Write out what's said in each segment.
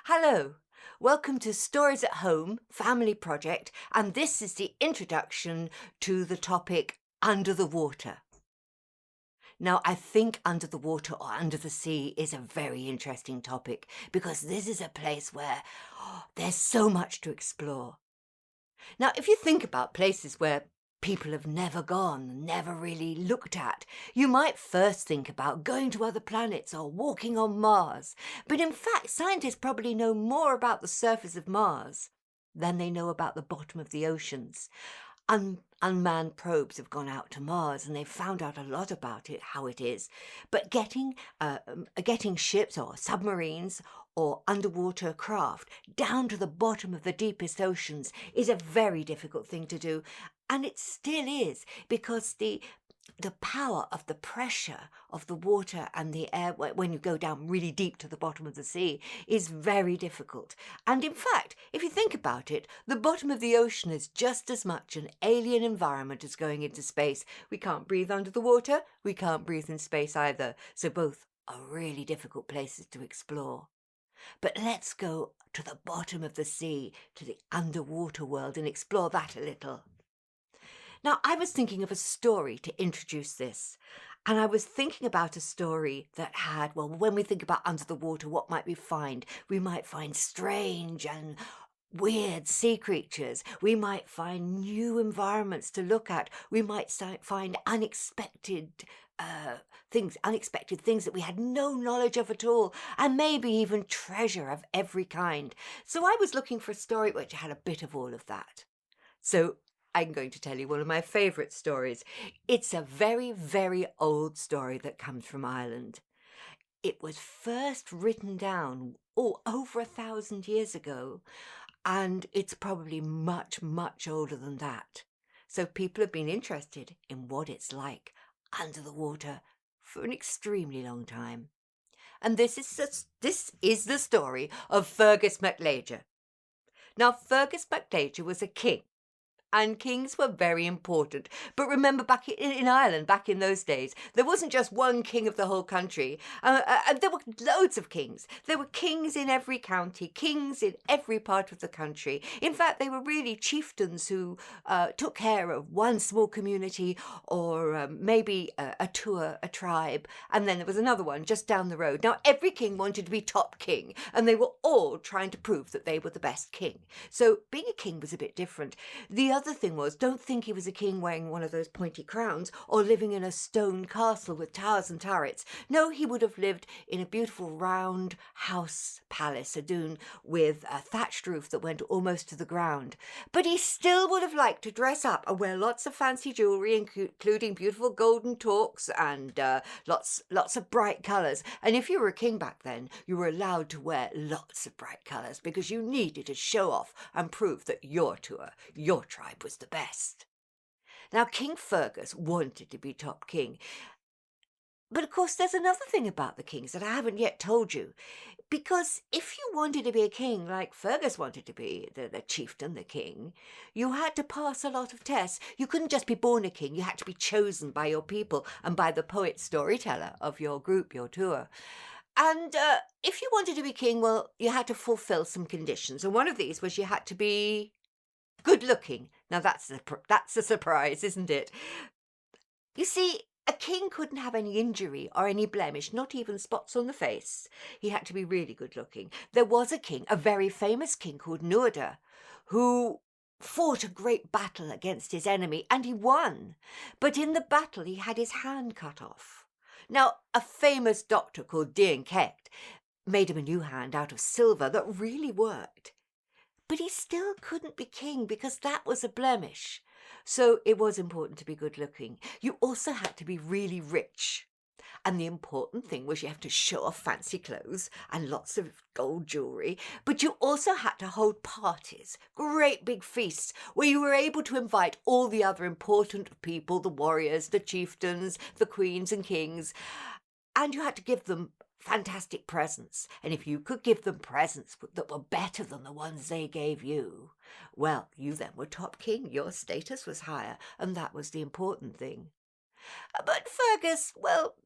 Hello, welcome to Stories at Home Family Project, and this is the introduction to the topic Under the Water. Now, I think under the water or under the sea is a very interesting topic because this is a place where there's so much to explore. Now, if you think about places where people have never gone, never really looked at, you might first think about going to other planets or walking on Mars. But in fact, scientists probably know more about the surface of Mars than they know about the bottom of the oceans. Unmanned probes have gone out to Mars and they've found out a lot about it, how it is. But getting ships or submarines or underwater craft down to the bottom of the deepest oceans is a very difficult thing to do. And it still is because the power of the pressure of the water and the air when you go down really deep to the bottom of the sea is very difficult. And in fact, if you think about it, the bottom of the ocean is just as much an alien environment as going into space. We can't breathe under the water, we can't breathe in space either. So both are really difficult places to explore. But let's go to the bottom of the sea, to the underwater world, and explore that a little. Now, I was thinking of a story to introduce this. And I was thinking about a story that had, well, when we think about under the water, what might we find? We might find strange and weird sea creatures. We might find new environments to look at. We might find unexpected things that we had no knowledge of at all, and maybe even treasure of every kind. So I was looking for a story which had a bit of all of that. So I'm going to tell you one of my favourite stories. It's a very, very old story that comes from Ireland. It was first written down, over 1,000 years ago, and it's probably much, much older than that. So people have been interested in what it's like under the water for an extremely long time. And this is the story of Fergus MacLeodgh. Now, Fergus MacLeodgh was a king. And kings were very important. But remember, back in Ireland, back in those days, there wasn't just one king of the whole country. There were loads of kings. There were kings in every county, kings in every part of the country. In fact, they were really chieftains who took care of one small community or maybe a tour, a tribe. And then there was another one just down the road. Now, every king wanted to be top king, and they were all trying to prove that they were the best king. So being a king was a bit different. The other thing was, don't think he was a king wearing one of those pointy crowns or living in a stone castle with towers and turrets. No, he would have lived in a beautiful round house palace, a dún, with a thatched roof that went almost to the ground. But he still would have liked to dress up and wear lots of fancy jewellery, including beautiful golden torques and lots of bright colours. And if you were a king back then, you were allowed to wear lots of bright colours because you needed to show off and prove that your tour, your tribe was the best. Now, King Fergus wanted to be top king. But of course, there's another thing about the kings that I haven't yet told you. Because if you wanted to be a king like Fergus wanted to be, the chieftain, the king, you had to pass a lot of tests. You couldn't just be born a king, you had to be chosen by your people and by the poet storyteller of your group, your tour. And if you wanted to be king, well, you had to fulfill some conditions. And one of these was you had to be good looking. Now that's a surprise, isn't it? You see, a king couldn't have any injury or any blemish, not even spots on the face. He had to be really good looking. There was a king, a very famous king called Nuada, who fought a great battle against his enemy and he won. But in the battle he had his hand cut off. Now, a famous doctor called Dian Cecht made him a new hand out of silver that really worked. But he still couldn't be king because that was a blemish. So it was important to be good looking. You also had to be really rich. And the important thing was you have to show off fancy clothes and lots of gold jewellery. But you also had to hold parties, great big feasts, where you were able to invite all the other important people, the warriors, the chieftains, the queens and kings. And you had to give them fantastic presents. And if you could give them presents that were better than the ones they gave you, well, you then were top king. Your status was higher, and that was the important thing. But Fergus, well,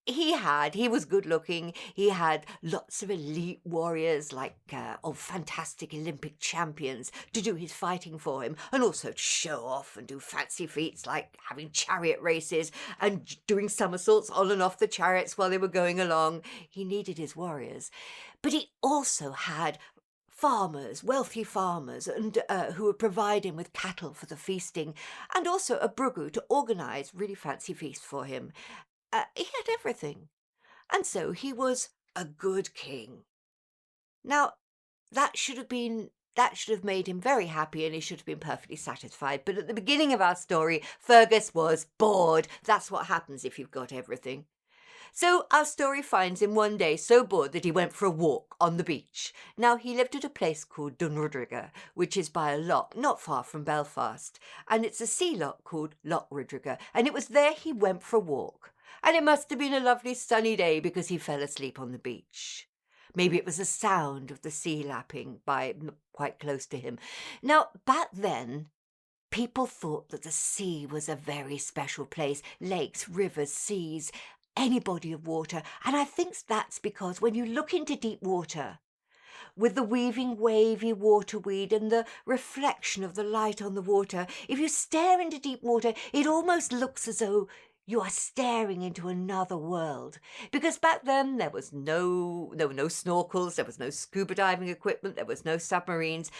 He was good looking. He had lots of elite warriors, like, fantastic Olympic champions to do his fighting for him, and also to show off and do fancy feats like having chariot races and doing somersaults on and off the chariots while they were going along. He needed his warriors. But he also had farmers, wealthy farmers, and who would provide him with cattle for the feasting, and also a brugu to organise really fancy feasts for him. He had everything, and so he was a good king. Now, that should have made him very happy, and he should have been perfectly satisfied. But at the beginning of our story, Fergus was bored. That's what happens if you've got everything. So our story finds him one day so bored that he went for a walk on the beach. Now, he lived at a place called Dunrudriga, which is by a loch not far from Belfast, and it's a sea loch called Loch Rudriga, and it was there he went for a walk. And it must have been a lovely sunny day because he fell asleep on the beach. Maybe it was the sound of the sea lapping by quite close to him. Now, back then, people thought that the sea was a very special place. Lakes, rivers, seas, any body of water. And I think that's because when you look into deep water, with the weaving wavy waterweed and the reflection of the light on the water, if you stare into deep water, it almost looks as though you are staring into another world. Because back then there were no snorkels, there was no scuba diving equipment, there was no submarines.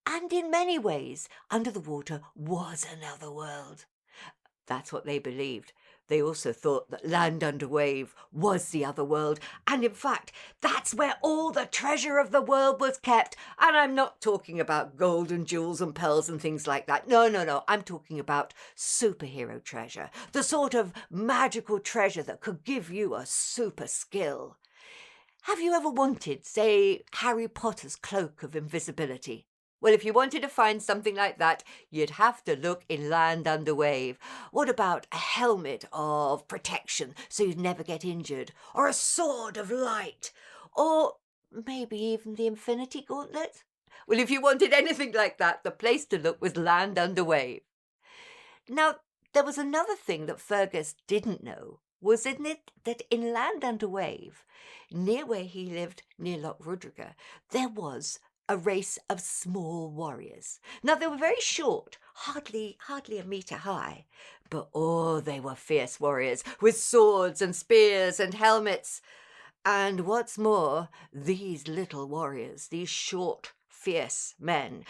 And in many ways, under the water was another world. That's what they believed. They also thought that land under wave was the other world, and in fact, that's where all the treasure of the world was kept. And I'm not talking about gold and jewels and pearls and things like that. No. I'm talking about superhero treasure, the sort of magical treasure that could give you a super skill. Have you ever wanted, say, Harry Potter's cloak of invisibility? Well, if you wanted to find something like that, you'd have to look in Land Under Wave. What about a helmet of protection so you'd never get injured? Or a sword of light? Or maybe even the Infinity Gauntlet? Well, if you wanted anything like that, the place to look was Land Under Wave. Now, there was another thing that Fergus didn't know, wasn't it, that in Land Under Wave, near where he lived, near Loch Rudriga, there was a race of small warriors. Now, they were very short, hardly a metre high, but they were fierce warriors with swords and spears and helmets. And what's more, these little warriors, these short, fierce men,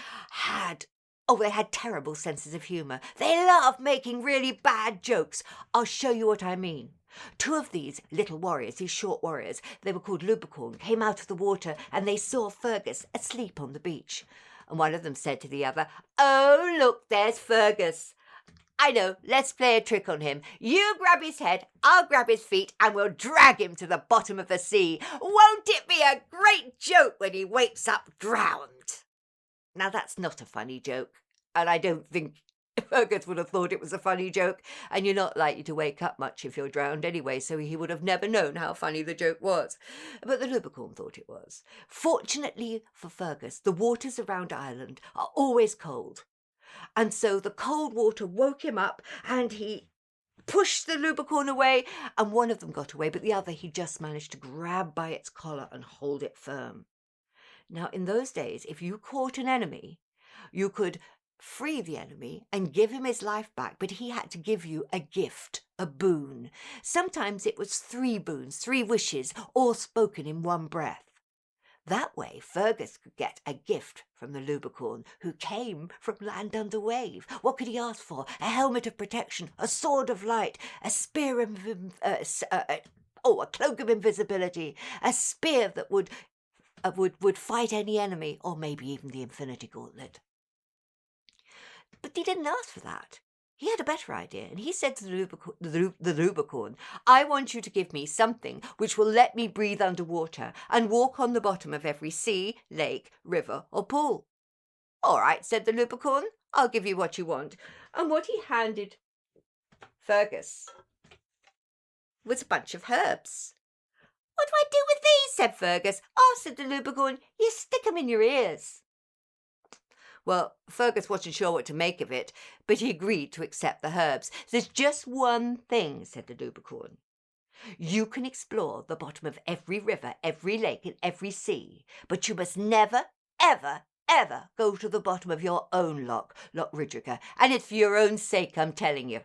they had terrible senses of humour. They loved making really bad jokes. I'll show you what I mean. Two of these little warriors, these short warriors, they were called Lubercorn, came out of the water and they saw Fergus asleep on the beach. And one of them said to the other, "Oh, look, there's Fergus. I know, let's play a trick on him. You grab his head, I'll grab his feet, and we'll drag him to the bottom of the sea. Won't it be a great joke when he wakes up drowned?" Now, that's not a funny joke, and I don't think Fergus would have thought it was a funny joke, and you're not likely to wake up much if you're drowned anyway, so he would have never known how funny the joke was. But the Lubercorn thought it was. Fortunately for Fergus, the waters around Ireland are always cold, and so the cold water woke him up, and he pushed the Lubercorn away, and one of them got away, but the other he just managed to grab by its collar and hold it firm. Now, in those days, if you caught an enemy, you could free the enemy and give him his life back, but he had to give you a gift, a boon. Sometimes it was 3 boons, 3 wishes, all spoken in one breath. That way, Fergus could get a gift from the Lubercorn, who came from Land Under Wave. What could he ask for? A helmet of protection, a sword of light, a spear of a cloak of invisibility, a spear that would fight any enemy, or maybe even the Infinity Gauntlet. But he didn't ask for that. He had a better idea, and he said to the Lubercorn, "I want you to give me something which will let me breathe underwater and walk on the bottom of every sea, lake, river, or pool." "All right," said the Lubercorn, "I'll give you what you want." And what he handed Fergus was a bunch of herbs. "What do I do with these?" said Fergus. "Oh," said the Lubercorn, "you stick 'em in your ears." Well, Fergus wasn't sure what to make of it, but he agreed to accept the herbs. "There's just one thing," said the Lubercorn. You can explore the bottom of every river, every lake, and every sea, but you must never, ever, ever go to the bottom of your own loch, Loch Ridriga, and it's for your own sake I'm telling you."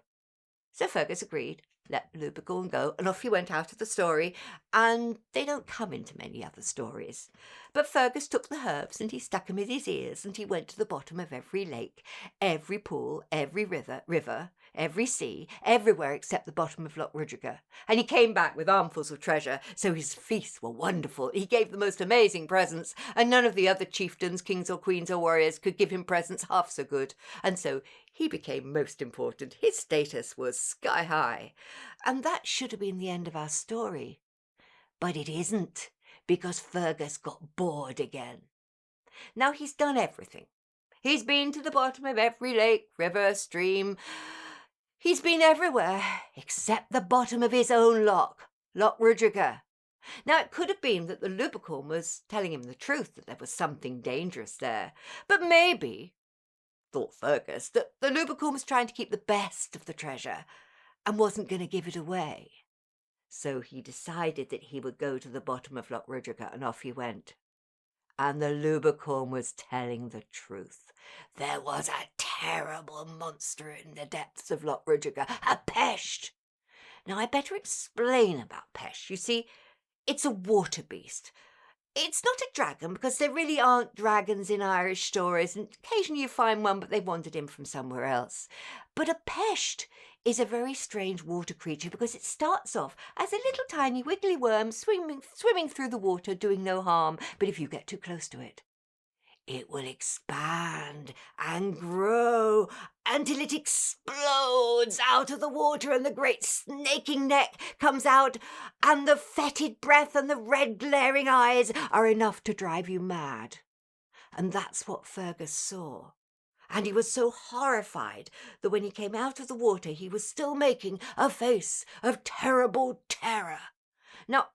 So Fergus agreed, let Lupercorn go, and off he went out of the story, and they don't come into many other stories. But Fergus took the herbs, and he stuck 'em in his ears, and he went to the bottom of every lake, every pool, every river, every sea, everywhere except the bottom of Loch Ridriga. And he came back with armfuls of treasure, so his feasts were wonderful. He gave the most amazing presents, and none of the other chieftains, kings or queens or warriors could give him presents half so good. And so he became most important. His status was sky high. And that should have been the end of our story. But it isn't, because Fergus got bored again. Now he's done everything. He's been to the bottom of every lake, river, stream. He's been everywhere except the bottom of his own loch, Loch Ridriga. Now it could have been that the Lupercorn was telling him the truth, that there was something dangerous there. But maybe, thought Fergus, that the Lupercorn was trying to keep the best of the treasure and wasn't going to give it away. So he decided that he would go to the bottom of Loch Ridriga, and off he went. And the Lupercorn was telling the truth. There was a terrible monster in the depths of Loch Ridriga, a Pesht. Now I'd better explain about Pesht. You see, it's a water beast. It's not a dragon, because there really aren't dragons in Irish stories, and occasionally you find one, but they wandered in from somewhere else. But a Pesht is a very strange water creature, because it starts off as a little tiny wiggly worm swimming through the water, doing no harm. But if you get too close to it, it will expand and grow until it explodes out of the water, and the great snaking neck comes out, and the fetid breath and the red glaring eyes are enough to drive you mad. And that's what Fergus saw. And he was so horrified that when he came out of the water, he was still making a face of terrible terror. Now,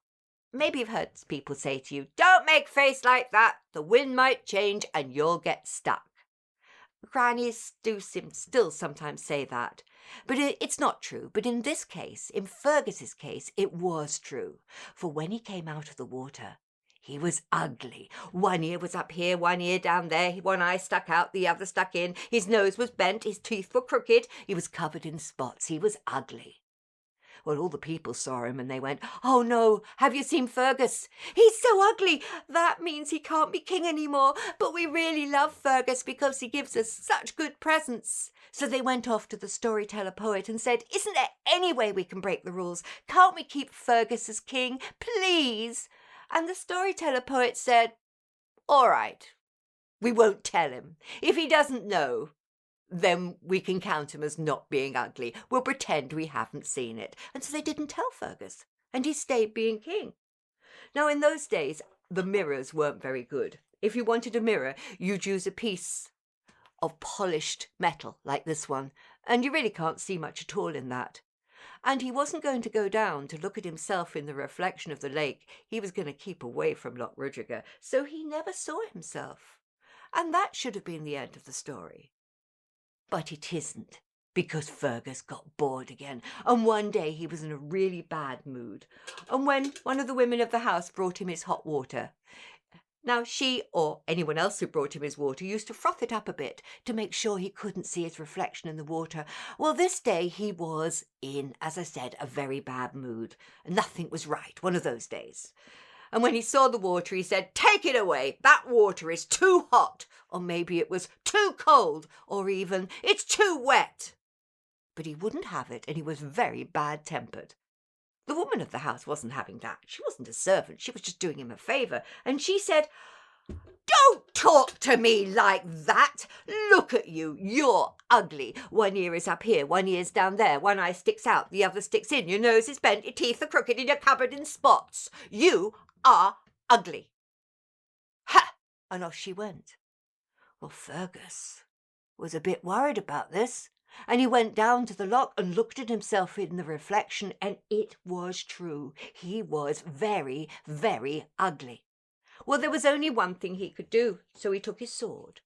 maybe you've heard people say to you, "Don't make a face like that. The wind might change and you'll get stuck." Grannies do still sometimes say that. But it's not true. But in this case, in Fergus's case, it was true. For when he came out of the water, he was ugly. One ear was up here, one ear down there, one eye stuck out, the other stuck in. His nose was bent, his teeth were crooked. He was covered in spots. He was ugly. Well, all the people saw him and they went, "Oh no, have you seen Fergus? He's so ugly. That means he can't be king anymore. But we really love Fergus because he gives us such good presents." So they went off to the storyteller poet and said, "Isn't there any way we can break the rules? Can't we keep Fergus as king? Please." And the storyteller poet said, "All right, we won't tell him. If he doesn't know, then we can count him as not being ugly. We'll pretend we haven't seen it." And so they didn't tell Fergus, and he stayed being king. Now, in those days, the mirrors weren't very good. If you wanted a mirror, you'd use a piece of polished metal like this one, and you really can't see much at all in that. And he wasn't going to go down to look at himself in the reflection of the lake. He was going to keep away from Loch Ridriga, so he never saw himself. And that should have been the end of the story. But it isn't, because Fergus got bored again, and one day he was in a really bad mood. And when one of the women of the house brought him his hot water, now she, or anyone else who brought him his water, used to froth it up a bit to make sure he couldn't see his reflection in the water. Well, this day he was in, as I said, a very bad mood. Nothing was right, one of those days. And when he saw the water, he said, "Take it away. That water is too hot." Or maybe it was too cold, or even, "It's too wet." But he wouldn't have it, and he was very bad-tempered. The woman of the house wasn't having that. She wasn't a servant. She was just doing him a favour. And she said, "Don't talk to me like that. Look at you. You're ugly. One ear is up here, one ear's down there, one eye sticks out, the other sticks in, your nose is bent, your teeth are crooked, and you're covered in spots. You are ugly." Ha! And off she went. Well, Fergus was a bit worried about this. And he went down to the loch and looked at himself in the reflection, and it was true. He was very, very ugly. Well, there was only one thing he could do, so he took his sword,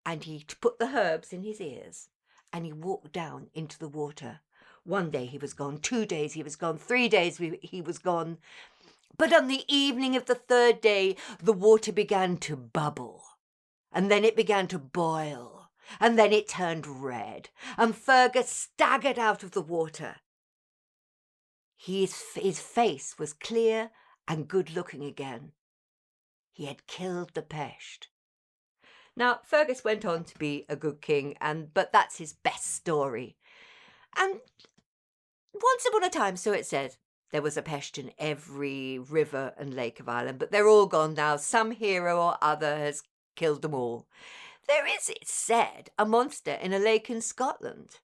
and he put the herbs in his ears, and he walked down into the water. One day he was gone, 2 days he was gone, 3 days he was gone. But on the evening of the third day, the water began to bubble, and then it began to boil, and then it turned red, and Fergus staggered out of the water. His face was clear and good-looking again. He had killed the pest. Now, Fergus went on to be a good king, but that's his best story. And once upon a time, so it said, there was a pest in every river and lake of Ireland, but they're all gone now. Some hero or other has killed them all. There is, it's said, a monster in a lake in Scotland.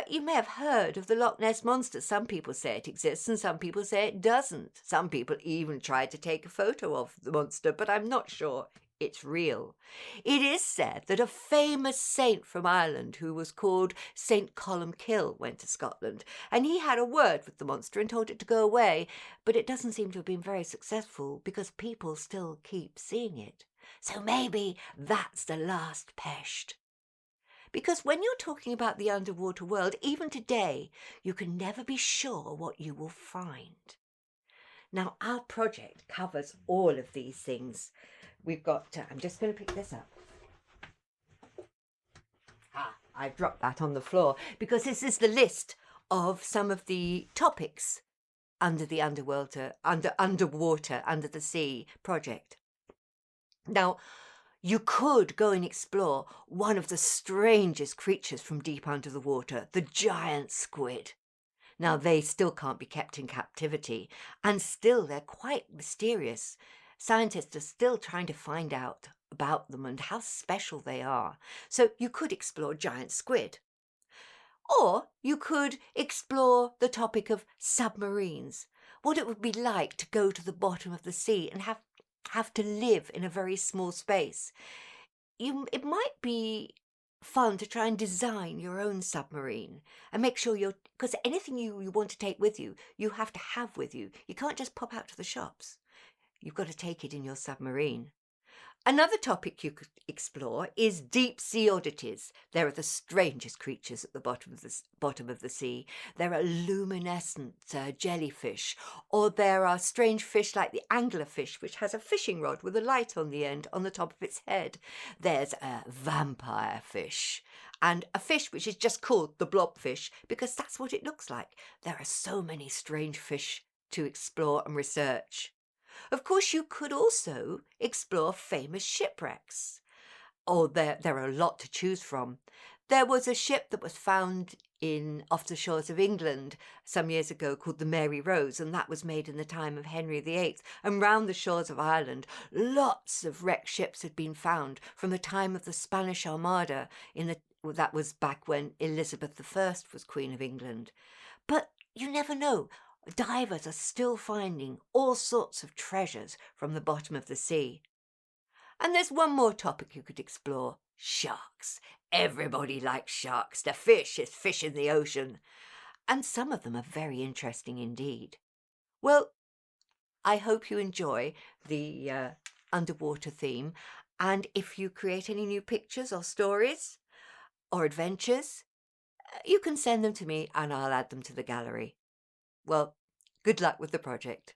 You may have heard of the Loch Ness Monster. Some people say it exists and some people say it doesn't. Some people even tried to take a photo of the monster, but I'm not sure it's real. It is said that a famous saint from Ireland who was called St. Columkill went to Scotland, and he had a word with the monster and told it to go away, but it doesn't seem to have been very successful because people still keep seeing it. So maybe that's the last pest. Because when you're talking about the underwater world, even today, you can never be sure what you will find. Now, our project covers all of these things. We've got, I'm just going to pick this up. I dropped that on the floor because this is the list of some of the topics under the underwater, under the sea project. Now, you could go and explore one of the strangest creatures from deep under the water, the giant squid. Now, they still can't be kept in captivity, and still they're quite mysterious. Scientists are still trying to find out about them and how special they are. So you could explore giant squid. Or you could explore the topic of submarines, what it would be like to go to the bottom of the sea and have to live in a very small space. It might be fun to try and design your own submarine and make sure because anything you want to take with you, you have to have with you. You can't just pop out to the shops. You've got to take it in your submarine. Another topic you could explore is deep sea oddities. There are the strangest creatures at the bottom of the sea. There are luminescent jellyfish, or there are strange fish like the anglerfish, which has a fishing rod with a light on the end on the top of its head. There's a vampire fish, and a fish which is just called the blobfish because that's what it looks like. There are so many strange fish to explore and research. Of course, you could also explore famous shipwrecks. Oh, there are a lot to choose from. There was a ship that was found off the shores of England some years ago called the Mary Rose, and that was made in the time of Henry VIII. And round the shores of Ireland, lots of wrecked ships had been found from the time of the Spanish Armada. That was back when Elizabeth I was Queen of England. But you never know. Divers are still finding all sorts of treasures from the bottom of the sea. And there's one more topic you could explore: sharks. Everybody likes sharks. The fish is fish in the ocean. And some of them are very interesting indeed. Well, I hope you enjoy the underwater theme. And if you create any new pictures or stories or adventures, you can send them to me and I'll add them to the gallery. Well, good luck with the project.